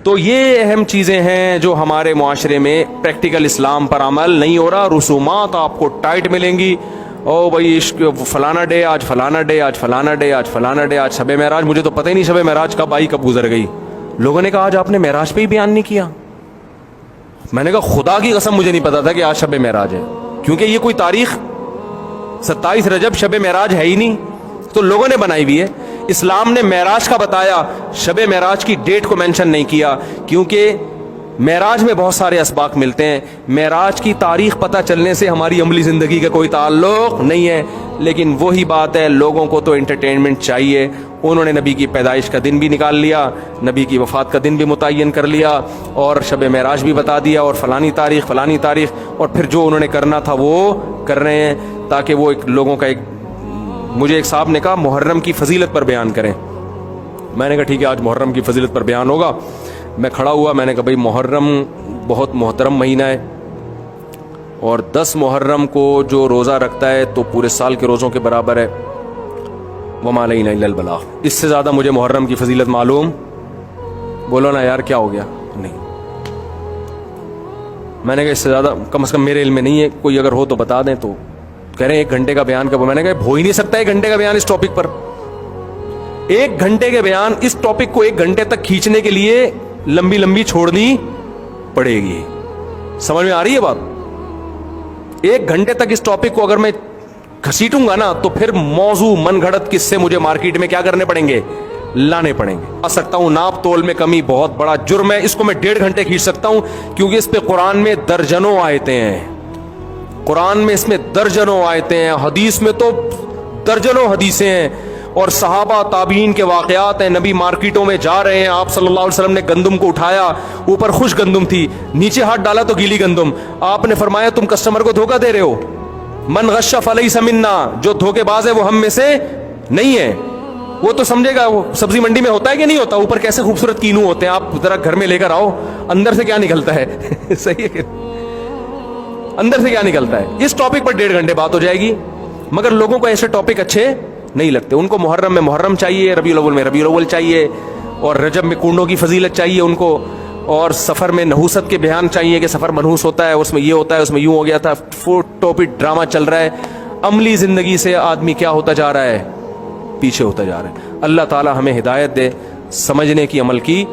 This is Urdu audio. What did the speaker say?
تو یہ اہم چیزیں ہیں جو ہمارے معاشرے میں پریکٹیکل اسلام پر عمل نہیں ہو رہا. رسومات آپ کو ٹائٹ ملیں گی. او بھائی فلانا ڈے آج، فلانا ڈے آج، فلانا ڈے آج، فلانا ڈے آج، شب معراج. مجھے تو پتہ ہی نہیں شب معراج کب آئی کب گزر گئی. لوگوں نے کہا آج آپ نے معراج پہ ہی بیان نہیں کیا. میں نے کہا خدا کی قسم مجھے نہیں پتا تھا کہ آج شب معراج ہے، کیونکہ یہ کوئی تاریخ 27 رجب شب معراج ہے ہی نہیں، تو لوگوں نے بنائی ہوئی ہے. اسلام نے معراج کا بتایا، شب معراج کی ڈیٹ کو مینشن نہیں کیا، کیونکہ معراج میں بہت سارے اسباق ملتے ہیں. معراج کی تاریخ پتہ چلنے سے ہماری عملی زندگی کا کوئی تعلق نہیں ہے. لیکن وہی بات ہے، لوگوں کو تو انٹرٹینمنٹ چاہیے. انہوں نے نبی کی پیدائش کا دن بھی نکال لیا، نبی کی وفات کا دن بھی متعین کر لیا، اور شب معراج بھی بتا دیا، اور فلانی تاریخ، اور پھر جو انہوں نے کرنا تھا وہ کر رہے ہیں، تاکہ وہ ایک لوگوں کا مجھے ایک صاحب نے کہا محرم کی فضیلت پر بیان کریں. میں نے کہا ٹھیک ہے، آج محرم کی فضیلت پر بیان ہوگا. میں کھڑا ہوا، میں نے کہا بھائی محرم بہت محترم مہینہ ہے، اور 10 محرم کو جو روزہ رکھتا ہے تو پورے سال کے روزوں کے برابر ہے. وما علینا الا البلاغ. اس سے زیادہ مجھے محرم کی فضیلت معلوم. بولو نا یار کیا ہو گیا؟ نہیں. میں نے کہا اس سے زیادہ کم از کم میرے علم میں نہیں ہے، کوئی اگر ہو تو بتا دیں. تو کہہ رہے ہیں 1 گھنٹے کا بیان. میں نے کہا ہو ہی نہیں سکتا 1 گھنٹے کا بیان اس ٹاپک پر. 1 گھنٹے کے بیان اس ٹاپک کو 1 گھنٹے تک کھینچنے کے لیے لمبی لمبی چھوڑنی پڑے گی. سمجھ میں آ رہی ہے بات؟ 1 گھنٹے تک اس ٹاپک کو اگر میں گھسیٹوں گا نا تو پھر موضوع من گھڑت قصے مجھے مارکیٹ میں کیا کرنے پڑیں گے؟ لانے پڑیں گے. آ سکتا ہوں ناپ تول میں کمی بہت بڑا جرم ہے، اس کو میں 1.5 گھنٹے کھینچ سکتا ہوں، کیونکہ اس پہ قرآن میں درجنوں آیتیں ہیں. قرآن میں اس میں درجنوں آیتیں ہیں، حدیث میں تو درجنوں حدیثیں ہیں، اور صحابہ تابعین کے واقعات ہیں. نبی مارکیٹوں میں جا رہے ہیں، آپ صلی اللہ علیہ وسلم نے گندم کو اٹھایا، اوپر خشک گندم تھی، نیچے ہاتھ ڈالا تو گیلی گندم. آپ نے فرمایا تم کسٹمر کو دھوکہ دے رہے ہو. من غش فلیس منا، جو دھوکے باز ہے وہ ہم میں سے نہیں ہے. وہ تو سمجھے گا وہ سبزی منڈی میں ہوتا ہے کہ نہیں ہوتا، اوپر کیسے خوبصورت کینو ہوتے ہیں، آپ ذرا گھر میں لے کر آؤ، اندر سے کیا نکلتا ہے. صحیح ہے، اندر سے کیا نکلتا ہے. اس ٹاپک پر 1.5 گھنٹے بات ہو جائے گی. مگر لوگوں کو ایسے ٹاپک اچھے نہیں لگتے. ان کو محرم میں محرم چاہیے، ربیع الاول میں ربیع الاول چاہیے، اور رجب میں کنڈوں کی فضیلت چاہیے ان کو، اور سفر میں نحوست کے بیان چاہیے کہ سفر منحوس ہوتا ہے، اس میں یہ ہوتا ہے، اس میں یوں ہو گیا تھا. ٹاپک ڈرامہ چل رہا ہے. عملی زندگی سے آدمی کیا ہوتا جا رہا ہے؟ پیچھے ہوتا جا رہا ہے. اللہ تعالی ہمیں ہدایت دے، سمجھنے کی، عمل کی